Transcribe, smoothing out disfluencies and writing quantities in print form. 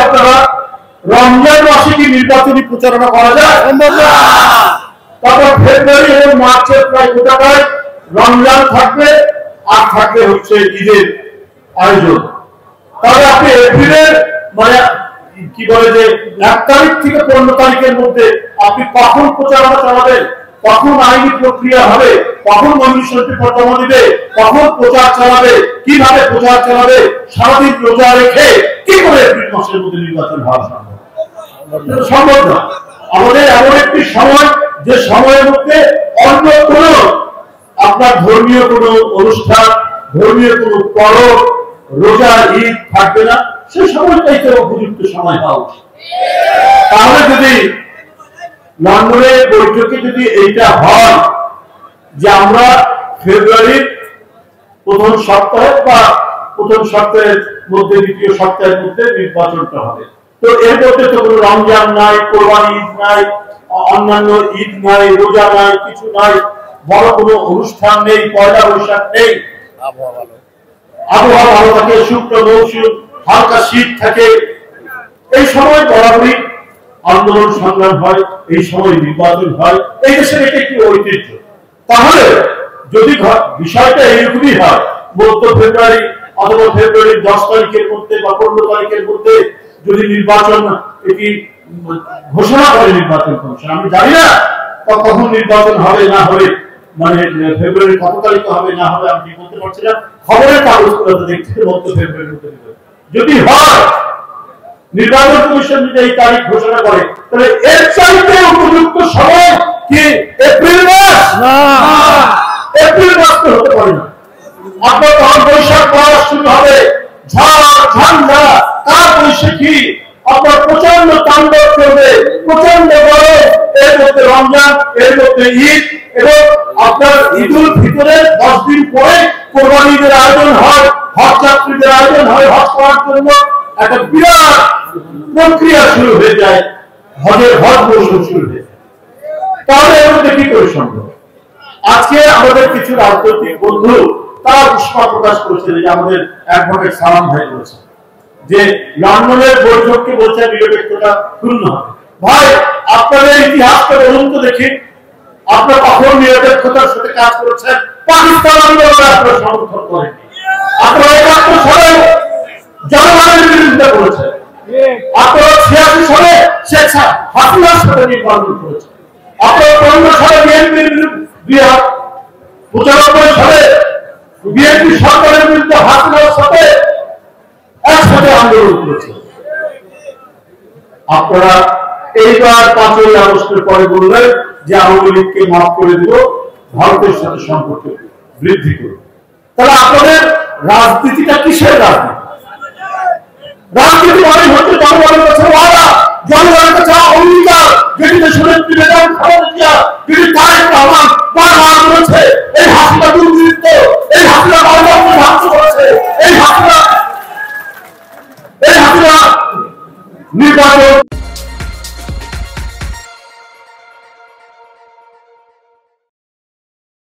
আপনারা রমজান মাসে কি নির্বাচনী প্রচারণা করা যায়? তারপর ফেব্রুয়ারি এবং মার্চের প্রায় গোটাটায় রমজান থাকবে, আর থাকবে হচ্ছে ঈদের আয়োজন। তাহলে আপনি এপ্রিলের মানে কি বলে যে 1 তারিখ থেকে 15 তারিখের মধ্যে আপনি কখন প্রচারণা চালাবেন, কখন আইনি প্রক্রিয়া হবে, কখন মঞ্জুরি পত্র দিবে, কখন প্রচার চালাবে, কিভাবে প্রচার চালাবে, সারাদিন রোজা রেখে কি করে এপ্রিল মাসের মধ্যে নির্বাচন হওয়া সম্ভব না। আমাদের এমন একটি সময়, যে সময়ের মধ্যে অন্য কোন আপনার ধর্মীয় কোন অনুষ্ঠান, ধর্মীয় কোন পরব, রোজা, ঈদ থাকবে না। সে সময়টাই তো উপযুক্ত সময় হওয়া উচিত। তাহলে যদি লন্ডনের বৈঠকে যদি এইটা হয় যে আমরা ফেব্রুয়ারির প্রথম সপ্তাহে বা প্রথম সপ্তাহের মধ্যে দ্বিতীয় সপ্তাহের মধ্যে নির্বাচনটা হবে, তো এর মধ্যে তো কোনো রমজান নাই, কোরবানি ঈদ নাই, অন্যান্য ঈদ নাই, রোজা নাই, কিছু নাই, বড় কোনো অনুষ্ঠান নেই, পয়লা বৈশাখ নেই, আবহাওয়া ভালো থাকে, শুক্র মৌসুম, হালকা শীত থাকে। এই সময় বরাবরই আন্দোলন সংগ্রাম হয়, এই সময় নির্বাচন হয়, এই দেশের এটা একটি ঐতিহ্য। তাহলে যদি বিষয়টা এইরকমই হয়, মধ্য ফেব্রুয়ারি অথবা ফেব্রুয়ারির 10 তারিখের মধ্যে বা 15 তারিখের মধ্যে যদি নির্বাচন এটি ঘোষণা করে নির্বাচন কমিশন, আমি জানি না কখন নির্বাচন হবে না হবে, মানে ফেব্রুয়ারি কত তারিখে হবে না হবে আমি বলতে পারছি না, খবরের কাগজগুলোতে দেখছি মধ্য ফেব্রুয়ারির মধ্যে যদি হয়, নির্বাচন কমিশন যদি এই তারিখ ঘোষণা করে, তাহলে এর চাইতে উপযুক্ত সময় কি এপ্রিল মাস? না, এপ্রিল মাস তো হতে পারে না। আপনার তখন বৈশাখ মাস শুরু হবে, ঝড় ঝঞ্ঝা কাল বৈশাখী, আপনার প্রচন্ড তাণ্ডব চলবে, প্রচন্ড গরম, এর মধ্যে রমজান, এর মধ্যে ঈদ, এবং আপনার ঈদুল ফিতরের 10 দিন পরে কোরবানি ঈদের আয়োজন হয়, হজ যাত্রীদের আয়োজন হয়, হজ করার জন্য একটা বিরাট প্রক্রিয়া শুরু হয়ে যায়, হজের হজ মৌসুম শুরু হয়ে যায়। তাহলে এর মধ্যে কি করে সম্ভব? আজকে আমাদের কিছু রাজনৈতিক বন্ধু তারা উষ্মা প্রকাশ করেছে, যে আমাদের অ্যাডভোকেট সালাম ভাই বলেছে যে লন্ডনের বৈঠককে বলছে নিরপেক্ষতা শূন্য হবে। ভাই, আপনাদের ইতিহাসটা বলুন তো দেখি, আপনারা কখন নিরপেক্ষতার সাথে কাজ করেছেন? পাকিস্তান আন্দোলনে আপনারা সমর্থন করেননি, আপনারা ৭১ সালে জনগণের বিরুদ্ধে করেছেন, আপনারা ৮৬ সালে শেখ হাসিনার সাথে নির্বাচন করেছেন, আপনারা ১৫ সালে বিএনপির বিরুদ্ধে, ৯৫ সালে বিএনপি সরকারের বিরুদ্ধে হাসিনার সাথে একসাথে আন্দোলন করেছে। আপনারা এইবার ৫ই আগস্টের পরে বললেন যে আওয়ামী লীগকে মাফ করে দিব, ভারতের সাথে সম্পর্ক বৃদ্ধি করব। তাহলে আপনাদের রাজনীতিটা কিসের রাজনীতি? রাজনীতি মানে হচ্ছে জনগণের কাছে ওয়াদা, জনগণের কাছে অঙ্গীকার, যেটি দেশের বেগম খালেদা জিয়া, যেটি তারেক রহমান বারবার বলেছে, এই হাসিনা দুর্বৃত্ত, এই হাসিনা গণতন্ত্র ধ্বংস করেছে, এই হাসিনা নির্বাচন